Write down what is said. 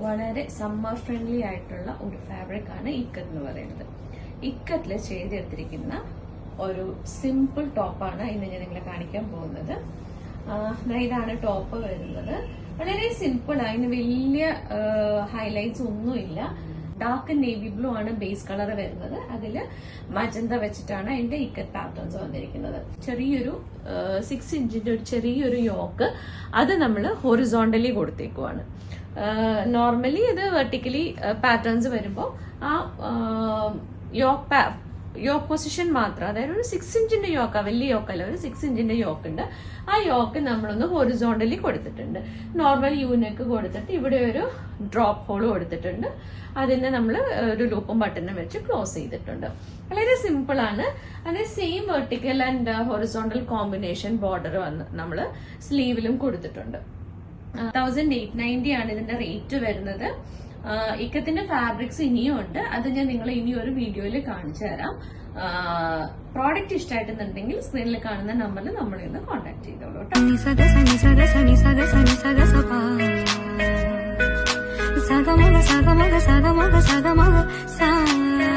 വളരെ summer friendly ആയിട്ടുള്ള ഒരു ഫാബ്രിക് ആണ് ഇക്കത്ത് എന്ന് പറയുന്നത്. ഇക്കത്തിൽ ചെയ്തെടുത്തിരിക്കുന്ന ഒരു സിമ്പിൾ ടോപ്പാണ് ഇന്ന് ഞാൻ നിങ്ങളെ കാണിക്കാൻ പോകുന്നത്. ഇതാണ് ടോപ്പ് വരുന്നത്. വളരെ സിമ്പിൾ, അതിന് വലിയ ഹൈലൈറ്റ്സ് ഒന്നുമില്ല. ഡാർക്ക് നേവി ബ്ലൂ ആണ് ബേസ് കളർ വരുന്നത്. അതില് മജന്ത വെച്ചിട്ടാണ് അതിന്റെ ഇക്കത്ത് പാറ്റേൺസ് വന്നിരിക്കുന്നത്. ചെറിയൊരു 6 ഇഞ്ചിന്റെ ഒരു ചെറിയൊരു യോക്ക് അത് നമ്മൾ ഹൊറിസോണ്ടലി കൊടുത്തേക്കുവാണ്. നോർമലി ഇത് വെർട്ടിക്കലി പാറ്റേൺസ് വരുമ്പോൾ ആ യോക്ക് പൊസിഷൻ മാത്രം, അതായത് ഒരു 6 ഇഞ്ചിന്റെ യോക്ക, വലിയ യോക്കല്ല, ഒരു 6 ഇഞ്ചിന്റെ യോക്ക് ഉണ്ട്. ആ യോക്ക് നമ്മളൊന്ന് ഹൊറിസോണ്ടലി കൊടുത്തിട്ടുണ്ട്. നോർമൽ യൂനെക്ക് കൊടുത്തിട്ട് ഇവിടെ ഒരു ഡ്രോപ്പ് ഹോൾ കൊടുത്തിട്ടുണ്ട്. അതിനെ നമ്മൾ ഒരു ലൂപ്പും ബട്ടണും വെച്ച് ക്ലോസ് ചെയ്തിട്ടുണ്ട്. വളരെ സിമ്പിൾ ആണ്. അതിന് same vertical and horizontal combination border വന്ന് നമ്മൾ സ്ലീവിലും കൊടുത്തിട്ടുണ്ട്. 1890 ആണ് ഇതിന്റെ റേറ്റ് വരുന്നത്. ഇക്കത്തിന്റെ ഫാബ്രിക്സ് ഇനിയും ഉണ്ട്. അത് ഞാൻ നിങ്ങളെ ഇനി ഒരു വീഡിയോയിൽ കാണിച്ചു തരാം. പ്രോഡക്റ്റ് ഇഷ്ടമായിട്ടുണ്ടെങ്കിൽ സ്ക്രീനിൽ കാണുന്ന നമ്പറിൽ നമ്മൾ ഇന്ന് കോൺടാക്ട് ചെയ്തോളൂ കേട്ടോ.